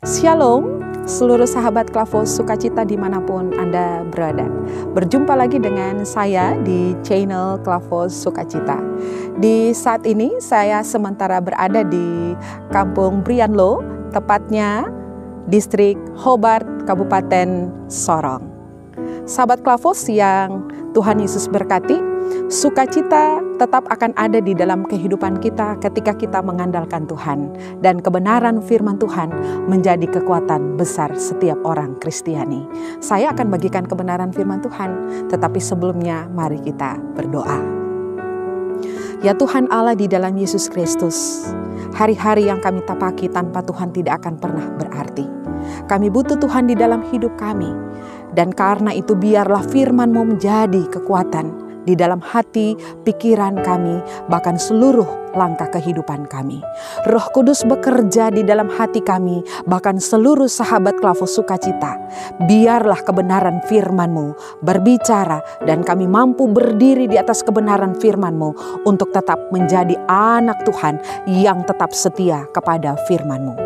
Shalom, seluruh sahabat Klavos Sukacita dimanapun Anda berada. Berjumpa lagi dengan saya di channel Klavos Sukacita. Di saat ini saya sementara berada di Kampung Brianlo, tepatnya distrik Hobart, Kabupaten Sorong. Sahabat Klavos yang Tuhan Yesus berkati, sukacita tetap akan ada di dalam kehidupan kita ketika kita mengandalkan Tuhan. Dan kebenaran firman Tuhan menjadi kekuatan besar setiap orang Kristiani. Saya akan bagikan kebenaran firman Tuhan, tetapi sebelumnya mari kita berdoa. Ya Tuhan Allah di dalam Yesus Kristus, hari-hari yang kami tapaki tanpa Tuhan tidak akan pernah berarti. Kami butuh Tuhan di dalam hidup kami. Dan karena itu biarlah firman-Mu menjadi kekuatan di dalam hati, pikiran kami, bahkan seluruh langkah kehidupan kami. Roh Kudus bekerja di dalam hati kami, bahkan seluruh sahabat Klavos Sukacita. Biarlah kebenaran firman-Mu berbicara dan kami mampu berdiri di atas kebenaran firman-Mu untuk tetap menjadi anak Tuhan yang tetap setia kepada firman-Mu.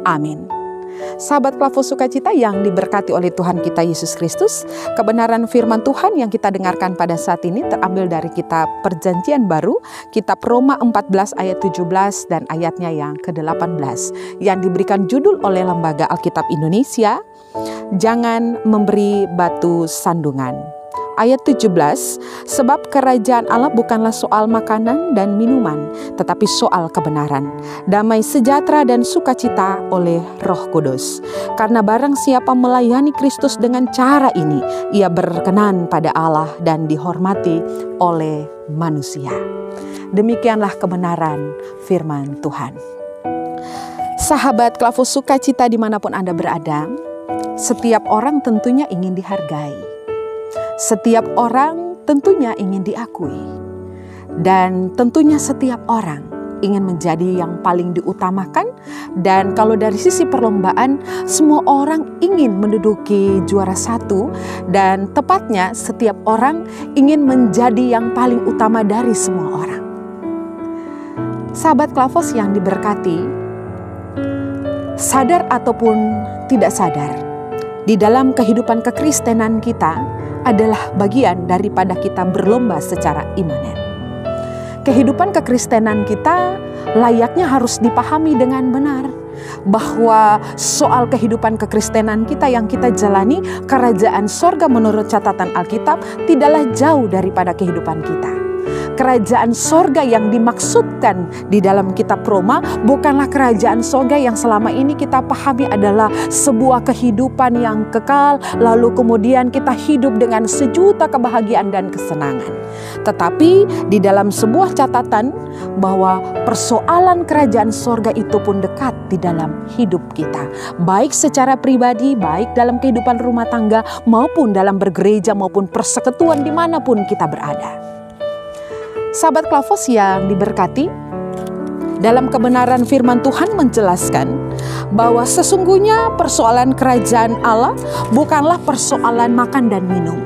Amin. Sahabat Klavos Sukacita yang diberkati oleh Tuhan kita Yesus Kristus, kebenaran firman Tuhan yang kita dengarkan pada saat ini terambil dari kitab Perjanjian Baru, kitab Roma 14 ayat 17 dan ayatnya yang ke-18 yang diberikan judul oleh Lembaga Alkitab Indonesia, Jangan Memberi Batu Sandungan. Ayat 17, sebab kerajaan Allah bukanlah soal makanan dan minuman, tetapi soal kebenaran, damai sejahtera dan sukacita oleh Roh Kudus. Karena barang siapa melayani Kristus dengan cara ini, ia berkenan pada Allah dan dihormati oleh manusia. Demikianlah kebenaran firman Tuhan. Sahabat Klavos Sukacita dimanapun Anda berada, setiap orang tentunya ingin dihargai. Setiap orang tentunya ingin diakui. Dan tentunya setiap orang ingin menjadi yang paling diutamakan. Dan kalau dari sisi perlombaan, semua orang ingin menduduki juara satu. Dan tepatnya setiap orang ingin menjadi yang paling utama dari semua orang. Sahabat Klavos yang diberkati, sadar ataupun tidak sadar, di dalam kehidupan kekristenan kita adalah bagian daripada kita berlomba secara imanen. Kehidupan kekristenan kita layaknya harus dipahami dengan benar, bahwa soal kehidupan kekristenan kita yang kita jalani, kerajaan sorga menurut catatan Alkitab tidaklah jauh daripada kehidupan kita. Kerajaan sorga yang dimaksudkan di dalam kitab Roma bukanlah kerajaan sorga yang selama ini kita pahami adalah sebuah kehidupan yang kekal, lalu kemudian kita hidup dengan sejuta kebahagiaan dan kesenangan. Tetapi di dalam sebuah catatan bahwa persoalan kerajaan sorga itu pun dekat di dalam hidup kita. Baik secara pribadi, baik dalam kehidupan rumah tangga, maupun dalam bergereja, maupun persekutuan dimanapun kita berada. Sahabat Klavos yang diberkati, dalam kebenaran firman Tuhan menjelaskan bahwa sesungguhnya persoalan kerajaan Allah bukanlah persoalan makan dan minum.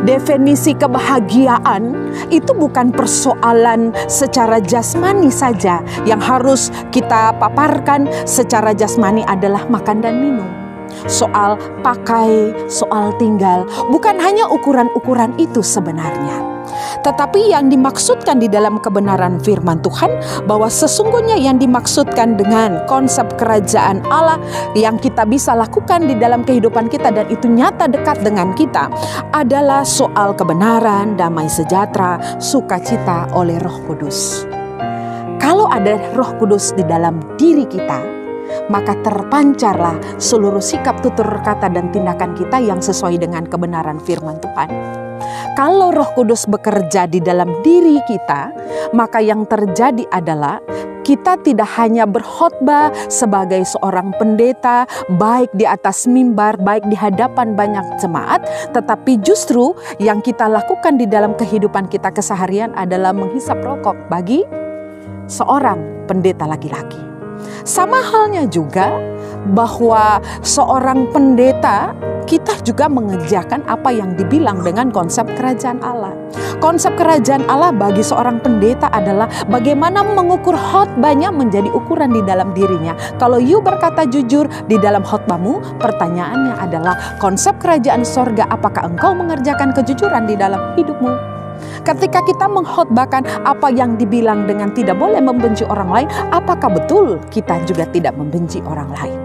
Definisi kebahagiaan itu bukan persoalan secara jasmani saja yang harus kita paparkan secara jasmani adalah makan dan minum. Soal pakai, soal tinggal, bukan hanya ukuran-ukuran itu sebenarnya. Tetapi yang dimaksudkan di dalam kebenaran firman Tuhan bahwa sesungguhnya yang dimaksudkan dengan konsep kerajaan Allah yang kita bisa lakukan di dalam kehidupan kita dan itu nyata dekat dengan kita adalah soal kebenaran, damai sejahtera, sukacita oleh Roh Kudus. Kalau ada Roh Kudus di dalam diri kita, maka terpancarlah seluruh sikap, tutur kata dan tindakan kita yang sesuai dengan kebenaran firman Tuhan. Kalau Roh Kudus bekerja di dalam diri kita, maka yang terjadi adalah kita tidak hanya berkhotbah sebagai seorang pendeta, baik di atas mimbar, baik di hadapan banyak jemaat, tetapi justru yang kita lakukan di dalam kehidupan kita keseharian adalah menghisap rokok bagi seorang pendeta laki-laki. Sama halnya juga bahwa seorang pendeta, kita juga mengerjakan apa yang dibilang dengan konsep kerajaan Allah. Konsep kerajaan Allah bagi seorang pendeta adalah bagaimana mengukur khotbahnya menjadi ukuran di dalam dirinya. Kalau you berkata jujur di dalam khotbahmu, pertanyaannya adalah konsep kerajaan sorga, apakah engkau mengerjakan kejujuran di dalam hidupmu? Ketika kita mengkhotbahkan apa yang dibilang dengan tidak boleh membenci orang lain, apakah betul kita juga tidak membenci orang lain?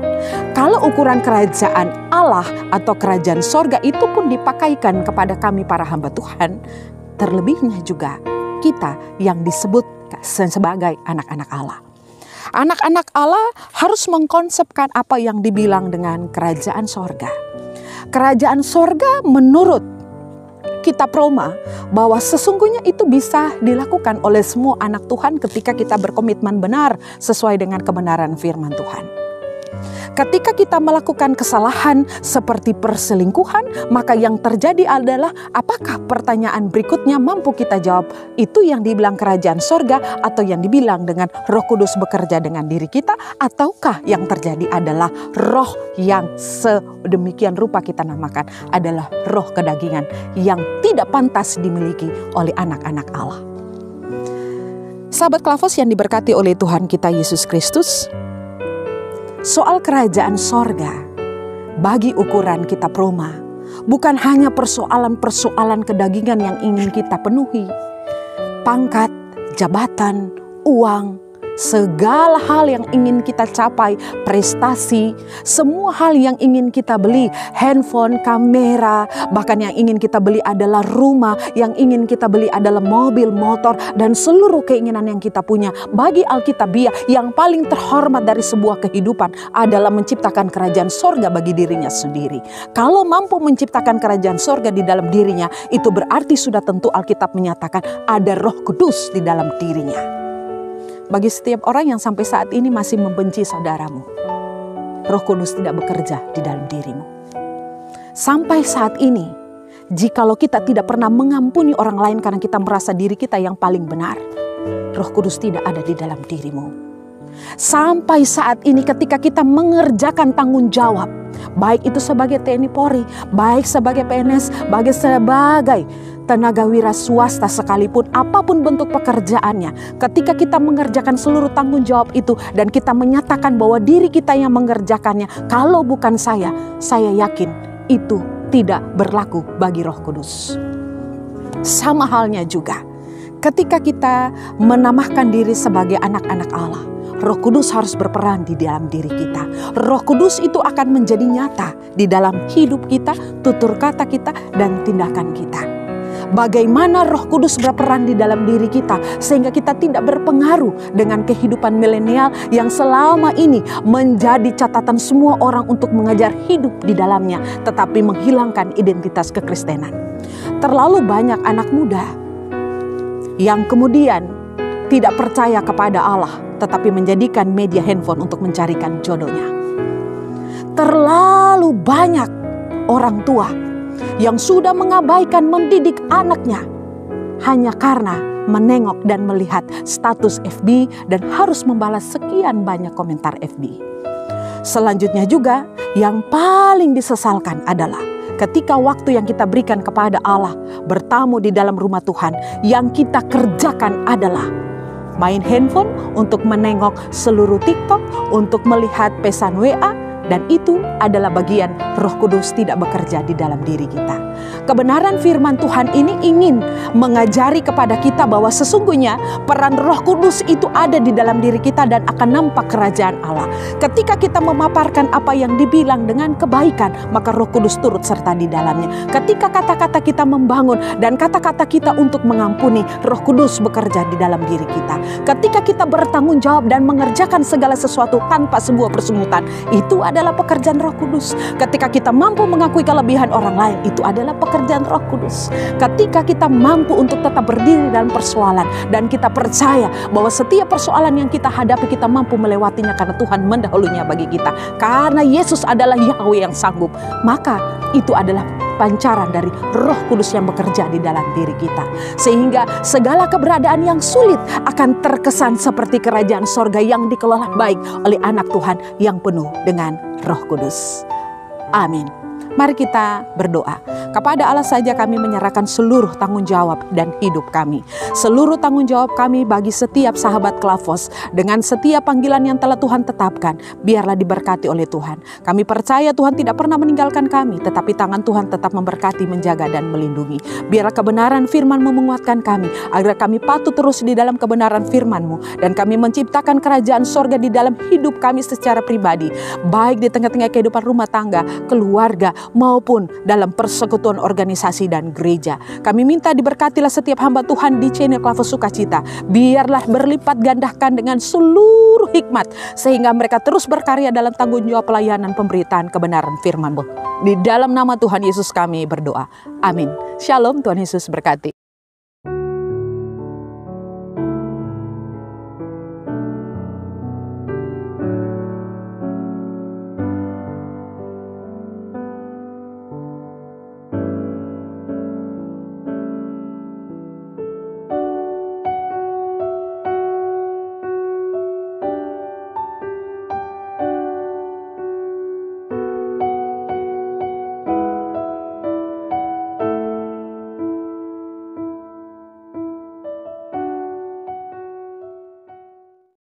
Kalau ukuran kerajaan Allah atau kerajaan sorga itu pun dipakaikan kepada kami para hamba Tuhan, terlebihnya juga kita yang disebut sebagai anak-anak Allah. Anak-anak Allah harus mengkonsepkan apa yang dibilang dengan kerajaan sorga. Kerajaan sorga menurut kitab Roma bahwa sesungguhnya itu bisa dilakukan oleh semua anak Tuhan ketika kita berkomitmen benar sesuai dengan kebenaran firman Tuhan. Ketika kita melakukan kesalahan seperti perselingkuhan, maka yang terjadi adalah apakah pertanyaan berikutnya mampu kita jawab itu yang dibilang kerajaan sorga atau yang dibilang dengan Roh Kudus bekerja dengan diri kita, ataukah yang terjadi adalah roh yang sedemikian rupa kita namakan adalah roh kedagingan yang tidak pantas dimiliki oleh anak-anak Allah. Sahabat Klavos yang diberkati oleh Tuhan kita Yesus Kristus, soal kerajaan sorga bagi ukuran kitab Roma bukan hanya persoalan-persoalan kedagingan yang ingin kita penuhi. Pangkat, jabatan, uang, segala hal yang ingin kita capai, prestasi, semua hal yang ingin kita beli, handphone, kamera, bahkan yang ingin kita beli adalah rumah, yang ingin kita beli adalah mobil, motor, dan seluruh keinginan yang kita punya. Bagi Alkitabiah, yang paling terhormat dari sebuah kehidupan adalah menciptakan kerajaan sorga bagi dirinya sendiri. Kalau mampu menciptakan kerajaan sorga di dalam dirinya, itu berarti sudah tentu Alkitab menyatakan ada Roh Kudus di dalam dirinya. Bagi setiap orang yang sampai saat ini masih membenci saudaramu, Roh Kudus tidak bekerja di dalam dirimu. Sampai saat ini, jikalau kita tidak pernah mengampuni orang lain karena kita merasa diri kita yang paling benar, Roh Kudus tidak ada di dalam dirimu. Sampai saat ini ketika kita mengerjakan tanggung jawab, baik itu sebagai TNI Polri, baik sebagai PNS, baik sebagai tenaga wira swasta sekalipun, apapun bentuk pekerjaannya, ketika kita mengerjakan seluruh tanggung jawab itu dan kita menyatakan bahwa diri kita yang mengerjakannya, kalau bukan saya yakin itu tidak berlaku bagi Roh Kudus. Sama halnya juga ketika kita menamakan diri sebagai anak-anak Allah, Roh Kudus harus berperan di dalam diri kita. Roh Kudus itu akan menjadi nyata di dalam hidup kita, tutur kata kita, dan tindakan kita. Bagaimana Roh Kudus berperan di dalam diri kita sehingga kita tidak berpengaruh dengan kehidupan milenial yang selama ini menjadi catatan semua orang untuk mengejar hidup di dalamnya, tetapi menghilangkan identitas kekristenan. Terlalu banyak anak muda yang kemudian tidak percaya kepada Allah, tetapi menjadikan media handphone untuk mencarikan jodohnya. Terlalu banyak orang tua yang sudah mengabaikan mendidik anaknya hanya karena menengok dan melihat status FB dan harus membalas sekian banyak komentar FB. Selanjutnya juga yang paling disesalkan adalah ketika waktu yang kita berikan kepada Allah bertamu di dalam rumah Tuhan, yang kita kerjakan adalah main handphone untuk menengok seluruh TikTok, untuk melihat pesan WA, dan itu adalah bagian Roh Kudus tidak bekerja di dalam diri kita. Kebenaran firman Tuhan ini ingin mengajari kepada kita bahwa sesungguhnya peran Roh Kudus itu ada di dalam diri kita dan akan nampak kerajaan Allah. Ketika kita memaparkan apa yang dibilang dengan kebaikan, maka Roh Kudus turut serta di dalamnya. Ketika kata-kata kita membangun dan kata-kata kita untuk mengampuni, Roh Kudus bekerja di dalam diri kita. Ketika kita bertanggung jawab dan mengerjakan segala sesuatu tanpa sebuah persungutan, itu adalah pekerjaan Roh Kudus. Ketika kita mampu mengakui kelebihan orang lain, itu adalah pekerjaan pekerjaan Roh Kudus. Ketika kita mampu untuk tetap berdiri dalam persoalan dan kita percaya bahwa setiap persoalan yang kita hadapi kita mampu melewatinya karena Tuhan mendahulunya bagi kita. Karena Yesus adalah Yahweh yang sanggup, maka itu adalah pancaran dari Roh Kudus yang bekerja di dalam diri kita. Sehingga segala keberadaan yang sulit akan terkesan seperti kerajaan sorga yang dikelola baik oleh anak Tuhan yang penuh dengan Roh Kudus. Amin. Mari kita berdoa. Kepada Allah saja kami menyerahkan seluruh tanggung jawab dan hidup kami. Seluruh tanggung jawab kami bagi setiap sahabat Klavos dengan setiap panggilan yang telah Tuhan tetapkan. Biarlah diberkati oleh Tuhan. Kami percaya Tuhan tidak pernah meninggalkan kami, tetapi tangan Tuhan tetap memberkati, menjaga dan melindungi. Biarlah kebenaran firman-Mu menguatkan kami, agar kami patut terus di dalam kebenaran firman-Mu. Dan kami menciptakan kerajaan sorga di dalam hidup kami secara pribadi. Baik di tengah-tengah kehidupan rumah tangga, keluarga, maupun dalam persekutuan organisasi dan gereja. Kami minta diberkatilah setiap hamba Tuhan di channel Klavos Sukacita. Biarlah berlipat gandakan dengan seluruh hikmat, sehingga mereka terus berkarya dalam tanggung jawab pelayanan pemberitaan kebenaran firman-Mu. Di dalam nama Tuhan Yesus kami berdoa. Amin. Shalom, Tuhan Yesus berkati.